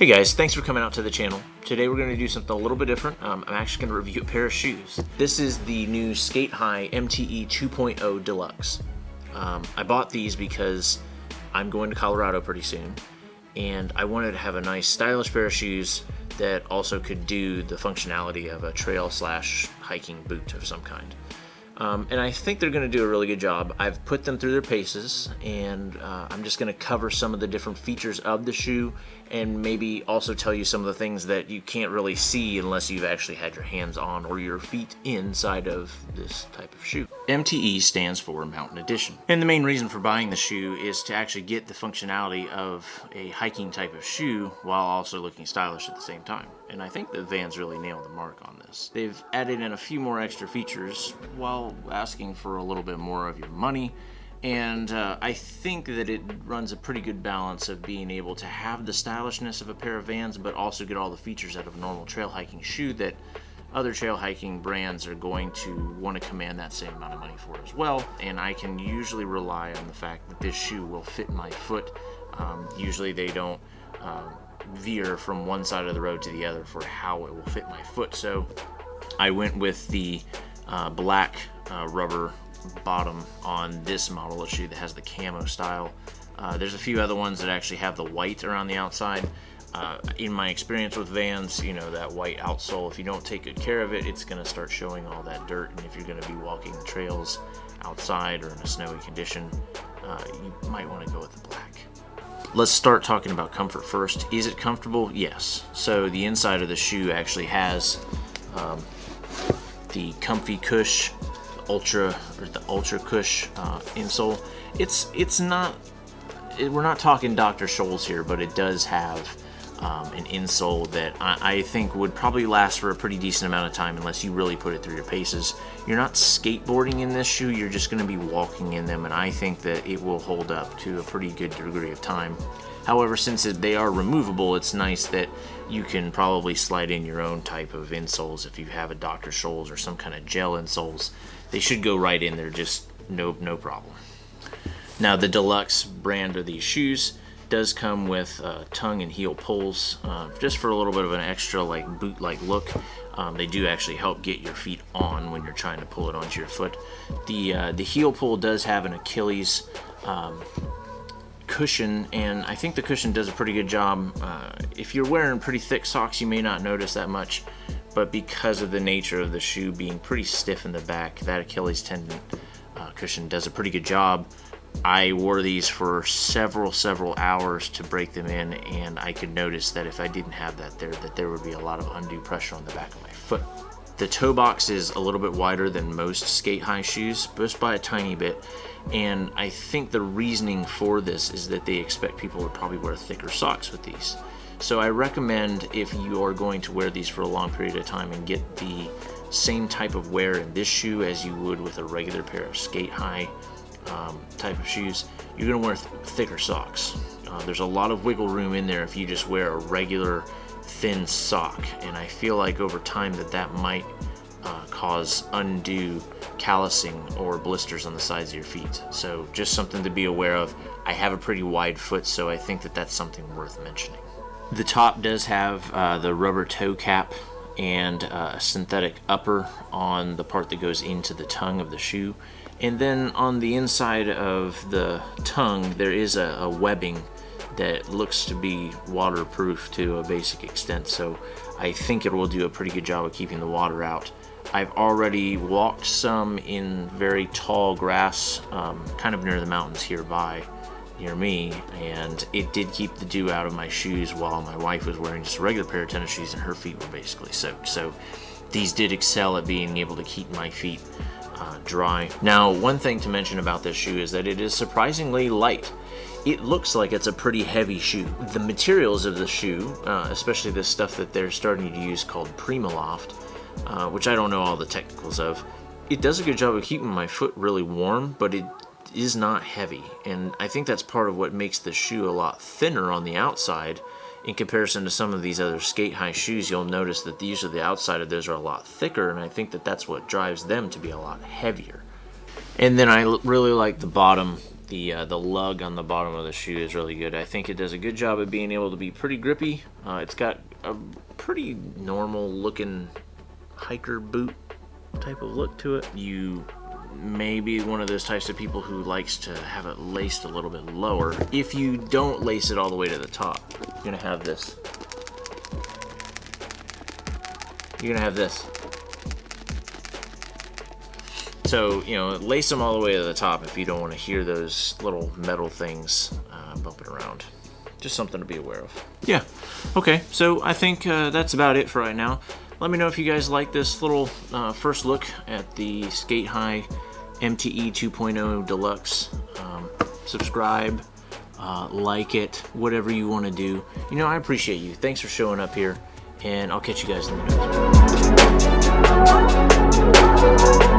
Hey guys, thanks for coming out to the channel. Today we're going to do something a little bit different. I'm actually going to review a pair of shoes. This is the new Sk8 Hi MTE 2.0 Deluxe. I bought these because I'm going to Colorado pretty soon, and I wanted to have a nice stylish pair of shoes that also could do the functionality of a trail slash hiking boot of some kind. And I think they're going to do a really good job. I've put them through their paces, and I'm just going to cover some of the different features of the shoe and maybe also tell you some of the things that you can't really see unless you've actually had your hands on or your feet inside of this type of shoe. MTE stands for Mountain Edition. And the main reason for buying the shoe is to actually get the functionality of a hiking type of shoe while also looking stylish at the same time. And I think that Vans really nailed the mark on this. They've added in a few more extra features while asking for a little bit more of your money. And I think that it runs a pretty good balance of being able to have the stylishness of a pair of Vans, but also get all the features out of a normal trail hiking shoe that other trail hiking brands are going to want to command that same amount of money for as well. And I can usually rely on the fact that this shoe will fit my foot. Usually they don't veer from one side of the road to the other for how it will fit my foot. So I went with the black rubber bottom on this model of shoe that has the camo style. There's a few other ones that actually have the white around the outside. In my experience with Vans, you know, that white outsole, if you don't take good care of it, it's going to start showing all that dirt, and if you're going to be walking the trails outside or in a snowy condition, you might want to go with the black. Let's start talking about comfort first. Is it comfortable? Yes. So the inside of the shoe actually has the Comfy Cush Ultra Cush insole. It's not, we're not talking Dr. Scholl's here, but it does have an insole that I think would probably last for a pretty decent amount of time unless you really put it through your paces. You're not skateboarding in this shoe, you're just going to be walking in them, and I think that it will hold up to a pretty good degree of time. However, since they are removable, it's nice that you can probably slide in your own type of insoles. If you have a Dr. Scholl's or some kind of gel insoles, they should go right in there, just no problem. Now, the Deluxe brand of these shoes does come with tongue and heel pulls, just for a little bit of an extra like boot-like look. They do actually help get your feet on when you're trying to pull it onto your foot. The heel pull does have an Achilles cushion, and I think the cushion does a pretty good job. If you're wearing pretty thick socks, you may not notice that much, but because of the nature of the shoe being pretty stiff in the back, that Achilles tendon cushion does a pretty good job. I wore these for several hours to break them in, and I could notice that if I didn't have that there would be a lot of undue pressure on the back of my foot. The toe box is a little bit wider than most Sk8 Hi shoes, just by a tiny bit, and I think the reasoning for this is that they expect people to probably wear thicker socks with these. So I recommend, if you are going to wear these for a long period of time and get the same type of wear in this shoe as you would with a regular pair of Sk8 Hi type of shoes, you're going to wear thicker socks. There's a lot of wiggle room in there if you just wear a regular thin sock, and I feel like over time that might cause undue callousing or blisters on the sides of your feet. So just something to be aware of. I have a pretty wide foot, so I think that that's something worth mentioning. The top does have the rubber toe cap and a synthetic upper on the part that goes into the tongue of the shoe. And then on the inside of the tongue, there is a webbing that looks to be waterproof to a basic extent. So I think it will do a pretty good job of keeping the water out. I've already walked some in very tall grass, kind of near the mountains near me, and it did keep the dew out of my shoes while my wife was wearing just a regular pair of tennis shoes and her feet were basically soaked. So these did excel at being able to keep my feet dry. Now, one thing to mention about this shoe is that it is surprisingly light. It looks like it's a pretty heavy shoe. The materials of the shoe, especially the stuff that they're starting to use called Primaloft, which I don't know all the technicals of, it does a good job of keeping my foot really warm, but it is not heavy, and I think that's part of what makes the shoe a lot thinner on the outside in comparison to some of these other Sk8 Hi shoes. You'll notice that usually the outside of those are a lot thicker, and I think that that's what drives them to be a lot heavier. And then I really like the bottom. The lug on the bottom of the shoe is really good. I think it does a good job of being able to be pretty grippy. It's got a pretty normal looking hiker boot type of look to it. You may be one of those types of people who likes to have it laced a little bit lower. If you don't lace it all the way to the top, you're gonna have this. You're gonna have this. So, you know, lace them all the way to the top if you don't want to hear those little metal things bumping around. Just something to be aware of. Yeah, okay, so I think that's about it for right now. Let me know if you guys like this little first look at the Sk8 Hi MTE 2.0 Deluxe. Subscribe, like it, whatever you want to do. You know, I appreciate you. Thanks for showing up here, and I'll catch you guys in the next one.